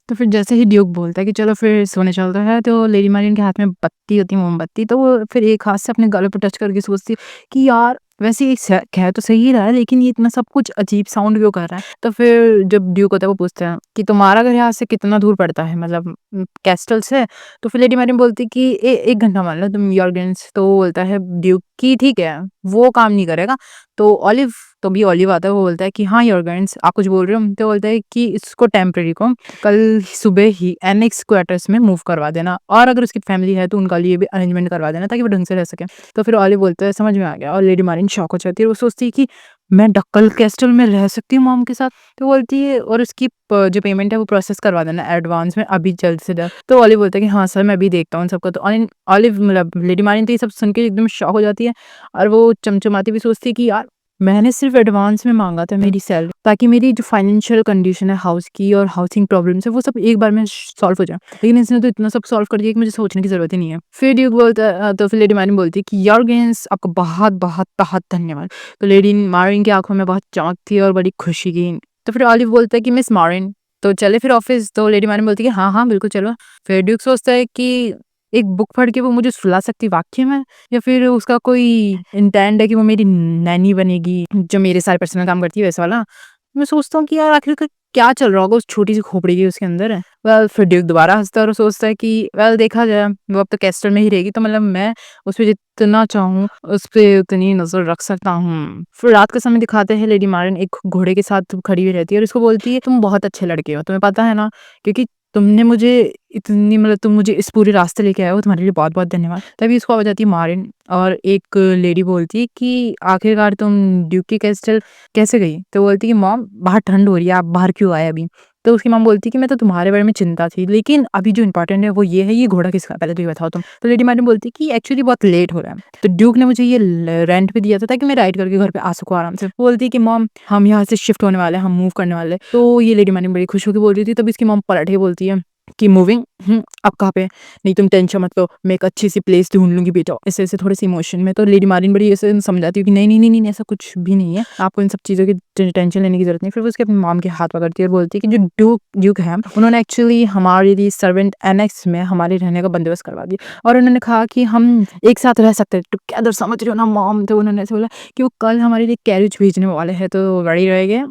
तो फिर जैसे ही ड्यूक बोलता है कि चलो फिर सोने चलते हैं, तो लेडी मारियन के हाथ में बत्ती होती है, मोमबत्ती, तो वो फिर एक हाथ से अपने गले पे टच करके सोचती है कि यार वैसे ये कह तो सही रहा है, लेकिन ये इतना सब कुछ अजीब साउंड क्यों कर रहा है। तो फिर जब ड्यूक होता है वो पूछते हैं कि तुम्हारा घर यहाँ से कितना दूर पड़ता है, मतलब कैस्टल से। तो फिर लेडी मारियन बोलती है कि 1 घंटा मान लो तुम यॉर्गन्स। तो वो बोलता है ड्यूक की ठीक है, वो काम नहीं करेगा। तो ऑलिव, तो भी ऑलिव आता है, वो बोलता है कि हाँ यॉर्गन्स आप कुछ बोल रहे हो। तो बोलता है कि इसको टेम्परेरी को कल सुबह ही एनेक्स क्वार्टर्स में मूव करवा देना, और अगर उसकी फैमिली है तो उनका लिए भी अरेंजमेंट करवा देना ताकि वो ढंग से रह सके। तो फिर ऑलिव बोलता है समझ में आ गया, और लेडी मारिन शॉक हो जाती है। वो सोचती है कि मैं डक्कल कैस्टल में रह सकती हूँ मॉम के साथ। तो बोलती है और उसकी जो पेमेंट है वो प्रोसेस करवा देना एडवांस में अभी जल्द से जल्द। तो ऑलिव बोलता है कि हाँ सर मैं अभी देखता हूँ सबको। तो ऑलिव मतलब लेडी मारिन तो ये सब सुन के एकदम शॉक हो जाती है, और वो चमचमाती भी सोचती है कि यार मैंने सिर्फ एडवांस में मांगा था मेरी सैलरी, ताकि मेरी जो फाइनेंशियल कंडीशन है हाउस की और हाउसिंग प्रॉब्लम्स है वो सब एक बार में सॉल्व हो जाए। लेकिन इसने तो इतना सब सॉल्व कर दिया कि मुझे सोचने की जरूरत ही नहीं है। फिर ड्यूक बोलता है, तो फिर लेडी मारिन बोलती है कि यॉर्गन्स आपका बहुत बहुत बहुत धन्यवाद। तो लेडी मारिन की आंखों में बहुत चमक थी और बड़ी खुशी की। तो फिर ऑलिव बोलता है कि मिस मारिन तो चले फिर ऑफिस। तो लेडी मारिन बोलती है कि हाँ हाँ बिल्कुल चलो। फिर ड्यूक सोचता है कि एक बुक पढ़ के वो मुझे सुला सकती वाक्य में, या फिर उसका कोई इंटेंट है कि वो मेरी नैनी बनेगी जो मेरे सारे पर्सनल काम करती है वैसा वाला। मैं सोचता हूँ कि यार आखिर क्या चल रहा होगा उस छोटी सी खोपड़ी की उसके अंदर है। फिर ड्यूक दोबारा हंसता है और सोचता है कि देखा जाए वो अब तो कैस्टल में ही रहेगी, तो मतलब मैं उस पर जितना चाहूँ उस पर उतनी नजर रख सकता हूँ। फिर रात का समय दिखाते हैं, लेडी मारिन एक घोड़े के साथ खड़ी हुई रहती है और उसको बोलती है तुम बहुत अच्छे लड़के हो, तुम्हें पता है ना, क्योंकि तुमने मुझे इतनी मतलब तुम मुझे इस पूरे रास्ते लेके आए हो, तुम्हारे लिए बहुत बहुत धन्यवाद। तभी उसको आवाज आती है मारिन, और एक लेडी बोलती है कि आखिरकार तुम ड्यूक की कैस्टल कैसे गई। तो बोलती है कि मॉम बाहर ठंड हो रही है, आप बाहर क्यों आए अभी। तो उसकी मॉम बोलती है कि मैं तो तुम्हारे बारे में चिंता थी, लेकिन अभी जो इंपॉर्टेंट है वो ये है, ये घोड़ा किसका पहले तो ये बताओ तुम। तो लेडी मारिन बोलती है कि एक्चुअली बहुत लेट हो रहा है, तो ड्यूक ने मुझे ये रेंट पे दिया था ताकि मैं राइड करके घर पे आ सकूँ आराम से। वो बोलती है कि मॉम हम यहाँ से शिफ्ट होने वाले हैं, हम मूव करने वाले हैं। तो ये लेडी मारिन बड़ी खुश होकर बोल रही थी, तभी इसकी मॉम पलट के बोलती है कि मूविंग अब कहाँ पे, नहीं तुम टेंशन मत लो, मैं एक अच्छी सी प्लेस ढूंढ लूंगी बेटा, ऐसे ऐसे थोड़े से इमोशन में। तो लेडी मारिन बड़ी ऐसे समझाती हूँ कि नहीं नहीं नहीं नहीं ऐसा कुछ भी नहीं है, आपको इन सब चीज़ों की टेंशन लेने की जरूरत नहीं। फिर वो उसके अपनी मॉम के हाथ पकड़ती है और बोलती है कि जो ड्यूक है उन्होंने एक्चुअली हमारे लिए सर्वेंट एनेक्स में हमारे रहने का बंदोबस्त करवा दिया, और उन्होंने कहा कि हम एक साथ रह सकते हैं टुगेदर, समझ रहे हो ना मॉम। तो उन्होंने ऐसे बोला कि वो कल हमारे लिए कैरेज भेजने वाले हैं, तो रेडी रहेंगे।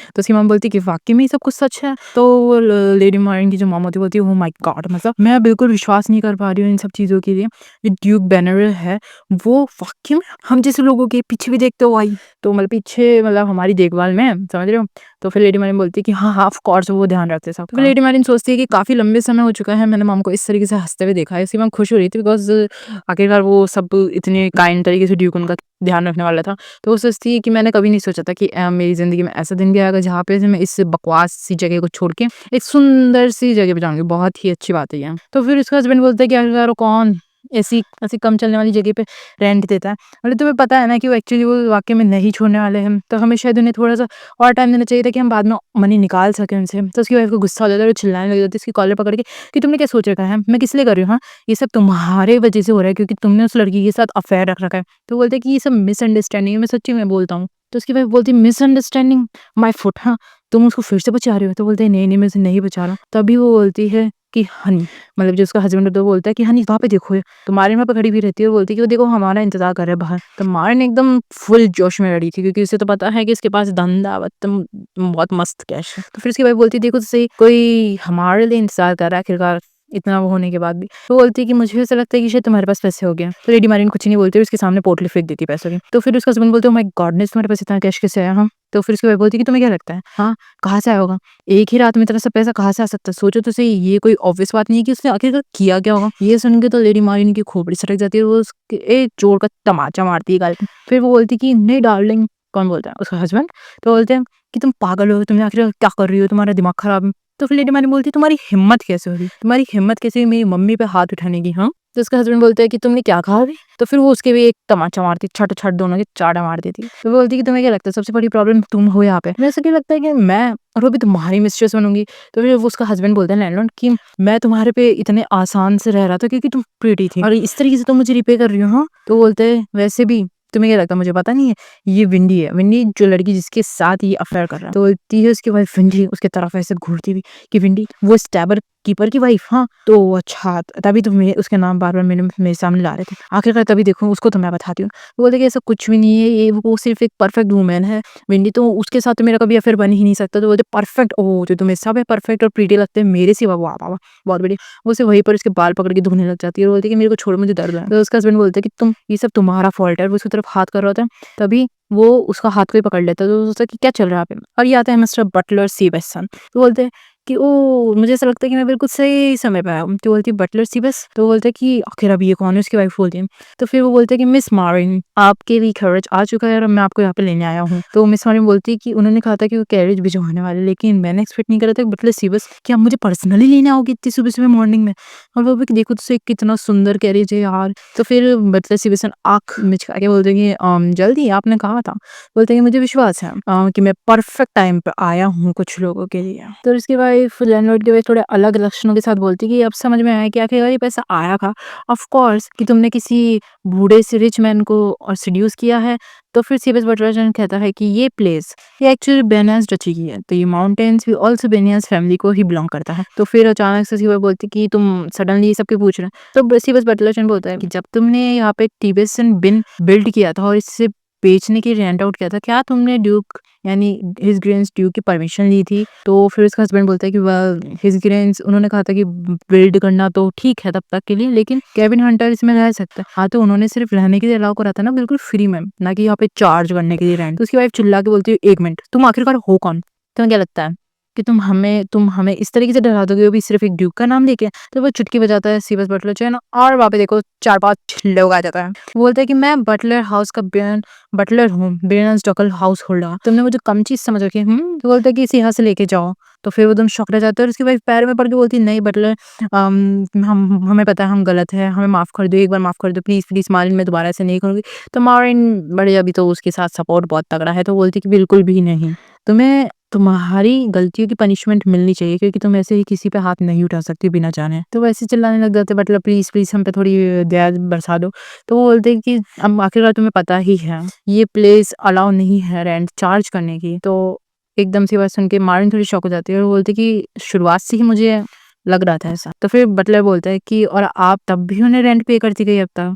तो उसकी मॉम बोलती है कि वाकई में ये सब कुछ सच है। तो लेडी मारिन की जो मॉम होती है बोलती है ओह माय गॉड, मतलब मैं बिल्कुल विश्वास नहीं कर पा रही हूँ इन सब चीज़ों के लिए। ये ड्यूक बेनरल है वो वाकई में हम जैसे लोगों के पीछे भी देखते हो आई, तो मतलब पीछे मतलब हमारी देखभाल में, समझ रहे हो। तो फिर लेडी मारिन बोलती है कि हाँ हाँ ऑफ कोर्स वो ध्यान रखते हैं सब। तो फिर लेडी मारिन सोचती है कि काफ़ी लंबे समय हो चुका है मैंने मॉम को इस तरीके से हंसते हुए देखा है। इसकी मॉम खुश हो रही थी बिकॉज आखिरकार वो सब इतने काइंड तरीके से ड्यूक उनका ध्यान रखने वाला था। तो वो सोचती है कि मैंने कभी नहीं सोचा था कि मेरी ज़िंदगी में ऐसा दिन भी आएगा जहाँ पे मैं इस बकवास सी जगह को छोड़ के एक सुंदर सी जगह पे जाऊँगी। बहुत ही अच्छी बात है ये। तो फिर उसका हस्बैंड बोलता है कि आखिरकार वो कौन ऐसी ऐसी कम चलने वाली जगह पे रेंट देता है। मतलब तुम्हें पता है ना कि वो एक्चुअली वो वाक़ई में नहीं छोड़ने वाले हैं, तो हमें शायद उन्हें थोड़ा-सा और टाइम देना चाहिए था कि हम बाद में मनी निकाल सकें उनसे। तो उसकी वाइफ़ को गुस्सा हो जाता है और चिल्लाने लग जाती है उसकी कॉलर पकड़ के कि तुमने क्या सोच रखा है? मैं किस लिए कर रही हूँ हाँ? ये सब तुम्हारे वजह से हो रहा है क्योंकि तुमने उस लड़की के साथ अफ़ेयर रख रखा है। तो बोलते हैं कि ये सब मिसअंडरस्टैंडिंग है, मैं सच्ची में बोलता हूँ। तो उसकी वाइफ़ बोलती है मिसअंडरस्टैंडिंग माय फुट हाँ, तुम उसको फिर से बचा रहे हो? तो बोलते हैं नहीं, नहीं मैं उसे नहीं बचा रहा। तभी वो बोलती है कि हनी, मतलब जो उसका हस्बैंड होता है वो बोलता है कि हनी वहाँ पे देखो ये। तो मारिन वहाँ पे खड़ी हुई रहती है और बोलती है कि वो देखो हमारा इंतज़ार कर रहा है बाहर। तो मारिन एकदम फुल जोश में रेडी थी क्योंकि उसे तो पता है कि इसके पास धंधा बहुत मस्त कैश है। तो फिर उसकी वाइफ़ बोलती है देखो तो सही कोई हमारे लिए इंतज़ार कर रहा है आखिरकार इतना वो होने के बाद भी। तो बोलती है कि मुझे ऐसा लगता है कि शायद तुम्हारे पास पैसे हो गए। तो लेडी मारिन कुछ नहीं बोलती है, उसके सामने पोटली फेंक देती है पैसों की। तो फिर उसका हस्बैंड बोलते हैं ओह माय गॉडनेस तुम्हारे पास इतना कैश कैसे आया हाँ? तो फिर उसकी वाइफ़ बोलती है कि तुम्हें क्या लगता है? हाँ, कहाँ से आया होगा? एक ही रात में इतना सब पैसा कहाँ से आ सकता है? सोचो तो सही, ये कोई ऑब्वियस बात नहीं है कि उसने आखिरकार किया क्या होगा? ये सुन के तो लेडी मारिन की खोपड़ी सटक जाती है, वो उसके एक जोर का तमाचा मारती है गाल पे। फिर वो बोलती है कि नहीं डार्लिंग, कौन बोलता है? उसका हस्बैंड। तो बोलते हैं कि तुम पागल हो, तुमने आखिर क्या कर रही हो? तुम्हारा दिमाग खराब है। तो फिर लेडी मारिन बोलती है तुम्हारी हिम्मत कैसे हुई? तुम्हारी हिम्मत कैसे हुई मेरी मम्मी पे हाथ उठाने की हाँ? तो उसका हस्बैंड बोलता है कि तुमने क्या कहा अभी? तो फिर वो उसके भी एक तमाचा मारती है, छट छट दोनों के चाटा मार देती है। तो वो बोलती है कि तुम्हें क्या लगता है सबसे बड़ी प्रॉब्लम तुम हो यहाँ पे? मुझे क्या लगता है कि मैं और वो भी तुम्हारी मिस्ट्रेस बनूंगी। तो फिर वो उसका हस्बैंड बोलता है लैंडलॉर्ड कि मैं तुम्हारे पे इतने आसान से रह रहा था क्योंकि तुम प्रीटी थी और इस तरीके से तुम मुझे रिपे कर रही हो हाँ? तो बोलते हैं वैसे भी तुम्हें क्या लगता है मुझे पता नहीं है? ये विंडी है, विंडी जो लड़की जिसके साथ ये अफेयर कर रहा है। तो बोलती है उसकी वाइफ विंडी उसके तरफ ऐसे घूरती हुई कि विंडी वो स्टैबर कीपर की वाइफ। हाँ, तो अच्छा तभी तो मैं उसके नाम बार-बार मेरे सामने ला रहे थे। आखिरकार तभी देखो उसको तो मैं बताती हूँ। वो बोलते कि ऐसा कुछ भी नहीं है, ये वो सिर्फ़ एक परफेक्ट वूमन है। विंडी तो उसके साथ तो मेरा कभी अफेयर बन ही नहीं सकता। तो बोलते परफेक्ट ओह! तो तुम्हें सब है परफेक्ट और प्रीटी लगते हैं मेरे सिवा वाह, वाह, वाह! बहुत बढ़िया। वो उसे वहीं पर उसके बाल पकड़ के धोने लग जाती है और बोलती है कि मेरे को छोड़ो मुझे दर्द है। तो उसका हस्बैंड बोलता है कि तुम ये सब तुम्हारा फ़ॉल्ट है और वो उसकी तरफ हाथ कर रहा होता है। तभी वो उसका हाथ को ही पकड़ लेता है। तो वो सोचता है कि क्या चल रहा है यहाँ पे? और ये आता है मिस्टर बटलर सीबेसन। तो बोलते हैं कि ओह! मुझे ऐसा लगता है कि मैं बिल्कुल सही समय पे आया हूँ। तो बोलती है बटलर सीबस? तो बोलता है कि आखिर अब ये कौन है? उसकी वाइफ बोलती है। तो फिर वो बोलते हैं कि मिस मारिन आपके लिए कैरेज आ चुका है और मैं आपको यहाँ पे लेने आया हूँ। तो मिस मारिन बोलती है कि उन्होंने कहा था कि वो कैरेज भिजवाने वाले, लेकिन मैंने एक्सपेक्ट नहीं करा था कि बटलर सीबस कि आप मुझे पर्सनली लेने आओगे इतनी सुबह-सुबह मॉर्निंग में। और वो भी कि देखो तो कितना सुंदर कैरेज है यार। तो फिर बटलर सीबसन आँख मिचका के बोलते हैं कि जल्दी आपने कहा था। बोलते हैं कि मुझे विश्वास है कि मैं परफेक्ट टाइम पे आया हूँ कुछ लोगों के लिए। तो उसकी वाइफ लैंडलॉर्ड की वाइफ थोड़े अलग लक्षणों के साथ बोलती है कि अब समझ में आया कि आखिरकार ये पैसा आया कहाँ। ऑफ कोर्स कि तुमने किसी बूढ़े से रिच मैन को और सेड्यूस किया है। तो फिर सीबस बटलर कहता है कि ये प्लेस ये एक्चुअली बेनियाज डची की है। तो ये माउंटेन्स भी ऑल्सो बेनियाज फैमिली को ही बिलोंग करता है। तो फिर अचानक से सीबस बोलती कि तुम सडनली ये सब क्यों पूछ रहे हैं। तो सीबस बटलर बोलता है कि जब तुमने यहाँ पे टिबेसन बिन बिल्ड किया था और इससे बेचने के लिए रेंट आउट किया था, क्या तुमने ड्यूक यानी हिज ग्रेन्स ड्यूक की परमिशन ली थी? तो फिर उसका हस्बैंड बोलता है कि वेल हिज ग्रेन्स उन्होंने कहा था कि बिल्ड करना तो ठीक है तब तक के लिए, लेकिन केविन हंटर इसमें रह सकता है। हाँ, तो उन्होंने सिर्फ रहने के लिए अलाउ करा था ना बिल्कुल फ्री में, ना कि यहाँ पे चार्ज करने के लिए रेंट। तो उसकी वाइफ चिल्ला के बोलती है 1 मिनट तुम आखिरकार हो कौन? तुम्हें क्या लगता है कि तुम हमें इस तरीके से डरा दोगे, वो भी सिर्फ एक ड्यूक का नाम लेके? तो वो चुटकी बजाता है सीबस बटलर जो है ना, और वहाँ पे देखो 4-5 लोग आ जाता है। वो बोलता है कि मैं बटलर हाउस का बटलर हूँ, बेरनस डकल हाउस होल्डर। तुमने मुझे कम चीज समझ रखी है? तो बोलता है कि इसे यहाँ से लेके जाओ। तो फिर वो एकदम शौक रह जाता है और उसकी वाइफ पैर में पड़ के बोलती है नहीं बटलर, हम हमें पता है हम गलत है, हमें माफ कर दो, एक बार माफ कर दो प्लीज प्लीज मारिन, मैं दोबारा ऐसे नहीं करूंगी। तो मारिन बड़े अभी तो उसके साथ सपोर्ट बहुत तगड़ा है, तो बोलती कि बिल्कुल भी नहीं, तुम्हें तुम्हारी गलतियों की पनिशमेंट मिलनी चाहिए क्योंकि तुम ऐसे ही किसी पे हाथ नहीं उठा सकती बिना जाने। तो वैसे चिल्लाने लग जाते मतलब प्लीज प्लीज हम पे थोड़ी दया बरसा दो। तो वो बोलते हैं कि अब आखिरकार तुम्हें पता ही है ये प्लेस अलाउ नहीं है रेंट चार्ज करने की। तो एकदम सी बात सुन के मारिन थोड़ी शॉक हो जाती है और वो बोलते कि शुरुआत से ही मुझे लग रहा था ऐसा। तो फिर बटलर बोलता है कि और आप तब भी उन्हें रेंट पे करती गई अब तक,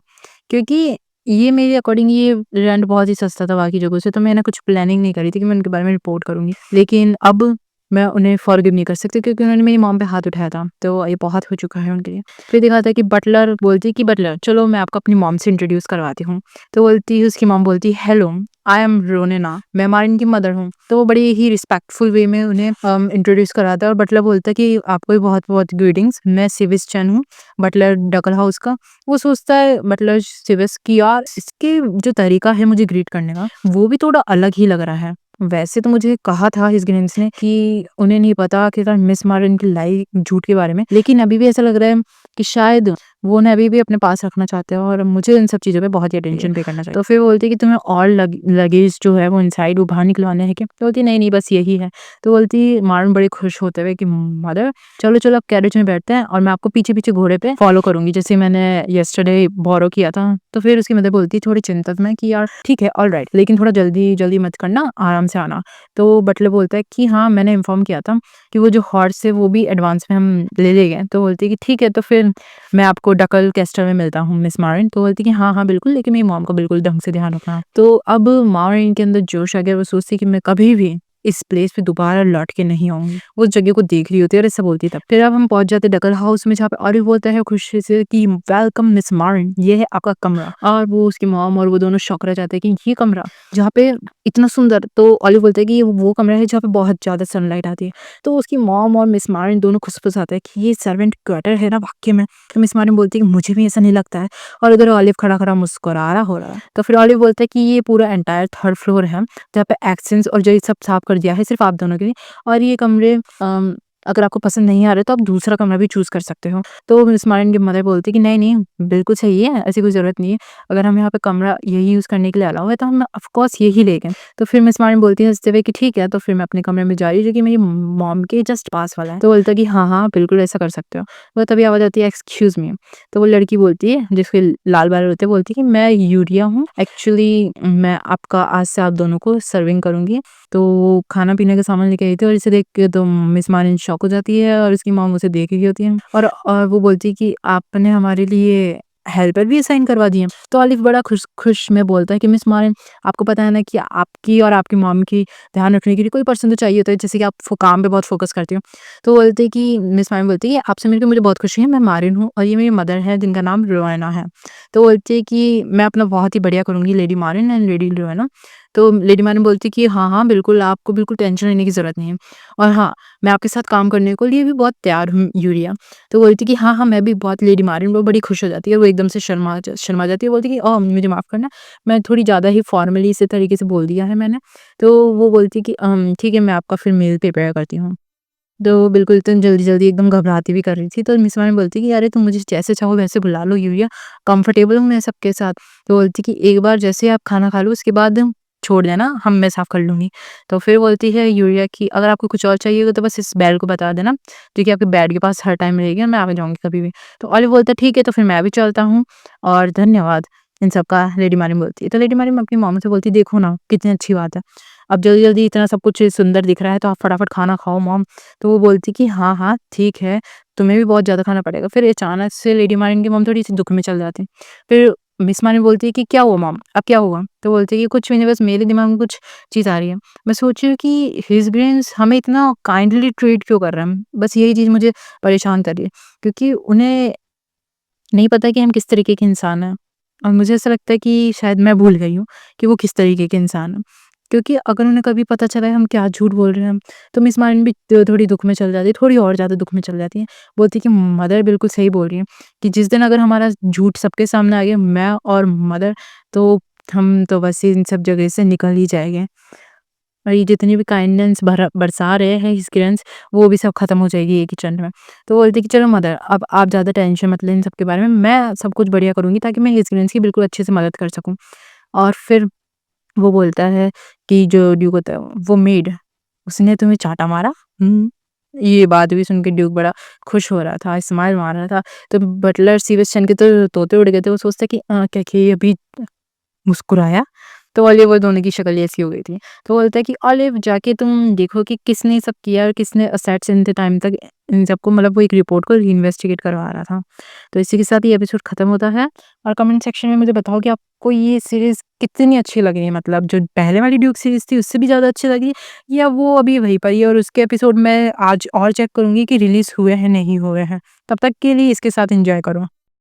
क्योंकि ये मेरे अकॉर्डिंग ये रेंट बहुत ही सस्ता था बाकी जगहों से, तो मैंने कुछ प्लानिंग नहीं करी थी कि मैं उनके बारे में रिपोर्ट करूंगी। लेकिन अब मैं उन्हें फॉरगिव नहीं कर सकती क्योंकि उन्होंने मेरी मॉम पे हाथ उठाया था, तो ये बहुत हो चुका है उनके लिए। फिर दिखाता है कि बटलर बोलती है कि बटलर चलो मैं आपको अपनी मॉम से इंट्रोड्यूस करवाती हूँ। तो बोलती है उसकी मॉम बोलती है हेलो आई एम रोनेना, मैं मारिन की मदर हूँ। तो वो बड़ी ही रिस्पेक्टफुल वे में उन्हें इंट्रोड्यूस कराता है और बटलर बोलता है कि आपको भी बहुत बहुत ग्रीटिंग्स, मैं सिविस चैन हूँ बटलर डकल हाउस का। वो सोचता है मतलब सिविस की यार इसके जो तरीका है मुझे ग्रीट करने का वो भी थोड़ा अलग ही लग रहा है। वैसे तो मुझे कहा था हिज ग्रेन्स ने कि उन्हें नहीं पता कि मिस मारिन की लाई झूठ के बारे में, लेकिन अभी भी ऐसा लग रहा है कि शायद वो उन्हें अभी भी अपने पास रखना चाहते हैं और मुझे इन सब चीज़ों पे बहुत ही अटेंशन पे करना चाहिए। तो फिर बोलती है कि तुम्हें और लगेज जो है वो इनसाइड वो बाहर निकलवाने हैं क्या? तो बोलती नहीं नहीं बस यही है। तो बोलती मारिन बड़ी खुश होते हुए कि मदर चलो चलो अब कैरेज में बैठते हैं और मैं आपको पीछे पीछे घोड़े पे फॉलो करूंगी जैसे मैंने येस्टरडे बोरो किया था। तो फिर उसकी मदर बोलती है थोड़ी चिंतित में कि यार ठीक है ऑल राइट, लेकिन थोड़ा जल्दी जल्दी मत करना, आराम से आना। तो बटलर बोलता है कि हाँ मैंने इन्फॉर्म किया था कि वो जो हॉर्स है वो भी एडवांस में हम ले गए। तो बोलती है कि ठीक है तो फिर मैं आपको डकल कैस्टर में मिलता हूँ मिस मारिन। तो बोलती है कि हाँ हाँ बिल्कुल, लेकिन मेरी मॉम को बिल्कुल ढंग से ध्यान रखना। तो अब मारिन के अंदर जोश आ गया, वो सोचती है कि मैं कभी भी इस प्लेस पे दोबारा लौट के नहीं आऊंगी। वो उस जगह को देख रही होती है और ऐसा बोलती तब। फिर अब हम पहुंच जाते डकल हाउस में जहाँ पे ऑलिव बोलता है खुशी से कि वेलकम मिस मारिन, ये है आपका कमरा। और वो उसकी मॉम और वो दोनों शौक रह जाते हैं कि ये कमरा जहाँ पे इतना सुंदर। तो ऑलिव बोलता है कि वो कमरा है जहाँ पे बहुत ज्यादा सनलाइट आती है। तो उसकी मॉम और मिस मारिन दोनों खुशफुस आते हैं कि ये सर्वेंट क्वार्टर है ना वाकई में। तो मिस मारिन बोलती है कि मुझे भी ऐसा नहीं लगता है। और उधर ऑलिव खड़ा खड़ा मुस्कुरा रहा हो रहा है। तो फिर ऑलिव बोलता है कि ये पूरा एंटायर 3rd फ्लोर है जहाँ पे एक्सेंस और जो ये सब साफ कर दिया है सिर्फ आप दोनों के लिए। और ये कमरे अगर आपको पसंद नहीं आ रहा है तो आप दूसरा कमरा भी चूज़ कर सकते हो। तो मिस मार्टिन की मदर बोलती है कि नहीं, नहीं, बिल्कुल सही है, ऐसी कोई ज़रूरत नहीं है। अगर हम यहाँ पे कमरा यही यूज़ करने के लिए अलाउ है तो हम ऑफ कोर्स यही लेंगे। तो फिर मिस मार्टिन बोलती है हँसते हुए कि ठीक है, तो फिर मैं अपने कमरे में जा रही हूँ जो कि मेरी मॉम के जस्ट पास वाला है। तो बोलता है कि हाँ, हाँ, बिल्कुल ऐसा कर सकते हो। वो तभी आवाज़ आती है एक्सक्यूज़ मी। तो वो लड़की बोलती है जिसके लाल बाल होते हैं, बोलती है कि मैं यूरिया हूँ। एक्चुअली मैं आपका आज से आप दोनों को सर्विंग करूँगी। तो वो खाना-पीने का सामान लेके आई थी और इसे देख के तो मिस मार्टिन शॉक हो जाती है और उसकी मॉम उसे देख रही होती है और वो बोलती है कि आपने हमारे लिए हेल्पर भी असाइन करवा दिए। तो ऑलिव बड़ा खुश में बोलता है कि मिस मार्टिन, आपको पता है ना कि आपकी और आपकी मॉम की ध्यान रखने के लिए कोई पर्सन तो चाहिए होता है, जैसे कि आप काम पे बहुत फ़ोकस करती हो। तो बोलते हैं कि मिस मार्टिन बोलती है, "आपसे मिलके मुझे बहुत खुशी है, मैं मारिन हूँ और ये मेरी मदर है जिनका नाम रोएना है।" तो बोलती है कि मैं अपना बहुत ही बढ़िया करूँगी लेडी मारिन एंड लेडी रोएना। तो लेडी मारिन बोलती है कि हाँ, हाँ, बिल्कुल आपको बिल्कुल टेंशन लेने की ज़रूरत नहीं है और हाँ, मैं आपके साथ काम करने को लिए भी बहुत तैयार हूँ यूरिया। तो बोलती है कि हाँ, हाँ, मैं भी बहुत लेडी मारिन। वो बड़ी खुश हो जाती है, वो एकदम से शर्मा जाती है, बोलती है कि ओह! मुझे माफ़ करना, मैं थोड़ी ज़्यादा ही फॉर्मली इस तरीके से बोल दिया है मैंने। तो वो बोलती है कि ठीक है, मैं आपका फिर मील प्रिपेयर करती हूँ। तो बिल्कुल इतनी जल्दी-जल्दी एकदम घबराती भी कर रही थी, तो मिस मार्टिन बोलती है कि अरे तुम मुझे जैसे चाहो वैसे बुला लो यूरिया, कंफर्टेबल हूँ मैं सबके साथ। तो बोलती है कि एक बार जैसे आप खाना खा लो उसके बाद छोड़ देना, मैं साफ़ कर लूँगी। तो फिर बोलती है यूरिया कि अगर आपको कुछ और चाहिए होगा तो बस इस बेल को बता देना, जो कि आपके बेड के पास हर टाइम रहेगी और मैं आ जाऊँगी कभी भी। तो ऑलिव बोलता है ठीक है, तो फिर मैं भी चलता हूँ और धन्यवाद इन सब का, लेडी मार्टिन बोलती है। तो लेडी मार्टिन अपनी मॉम से बोलती है देखो ना कितनी अच्छी बात है। अब जल्दी-जल्दी इतना सब कुछ सुंदर दिख रहा है तो आप फटाफट खाना खाओ मॉम। तो वो बोलती कि हाँ, हाँ, ठीक है, तुम्हें भी बहुत ज़्यादा खाना पड़ेगा। फिर अचानक से लेडी मार्टिन की मॉम थोड़ी-सी दुःख में चल जाती हैं। फिर मिस मार्टिन बोलती है कि क्या हुआ मॉम? अब क्या हुआ? तो बोलती है कि कुछ भी नहीं, बस मेरे दिमाग में कुछ चीज़ आ रही है। मैं सोच रही हूँ कि हिज़ ग्रेन्स हमें इतना काइंडली ट्रीट क्यों कर रहे हैं? बस यही चीज़ मुझे परेशान कर रही है। क्योंकि उन्हें नहीं पता कि हम किस तरीके के इंसान हैं और मुझे ऐसा लगता है कि शायद मैं भूल गई हूँ कि वो किस तरीके के इंसान हैं। क्योंकि अगर उन्हें कभी पता चला है हम क्या झूठ बोल रहे हैं, तो मिस मार्टिन भी थोड़ी दुःख में चल जाती है, थोड़ी और ज़्यादा दुःख में चल जाती है। बोलती है कि मदर बिल्कुल सही बोल रही हैं कि जिस दिन अगर हमारा झूठ सबके सामने आ गया, मैं और मदर, तो हम तो बस इन सब जगह से निकल ही जाएँगे। और ये जितनी भी काइंडनेस बरसा रहे हैं हिस्ट्रियंस, वो भी सब खत्म हो जाएगी एक ही चंड में। तो बोलती है कि चलो मदर, अब आप ज़्यादा टेंशन मत लें इन सब के बारे में, मैं सब कुछ बढ़िया करूँगी ताकि मैं हिस्ट्रियंस की बिल्कुल अच्छे से मदद कर सकूँ। और फिर वो बोलता है कि जो ड्यूक होता है वो मेड, उसने तुम्हें चाँटा मारा? हुँ। ये बात भी सुन के ड्यूक बड़ा खुश हो रहा था, स्माइल मार रहा था। तो बटलर सीबेस्टियन के तो तोते उड़ गए थे, वो सोचता है कि क्या ये अभी मुस्कुराया? तो ऑलिव और दोनों की शक्ल ऐसी हो गई थी। तो बोलता है कि ऑलिव जाके तुम देखो कि किसने ये सब किया और किसने असैट्स इतने टाइम तक इन सबको, मतलब वो एक रिपोर्ट को इन्वेस्टिगेट करवा रहा था। तो इसी के साथ ये एपिसोड खत्म होता है और कमेंट सेक्शन में मुझे बताओ कि आपको ये सीरीज़ कितनी अच्छी लगी है? मतलब जो पहले वाली ड्यूक सीरीज़ थी उससे भी ज़्यादा अच्छी लगी या वो अभी वहीं पर ही है और उसके एपिसोड मैं आज और चेक करूँगी कि रिलीज़ हुए हैं, नहीं हुए हैं। तब तक के लिए इसके साथ एन्जॉय करो।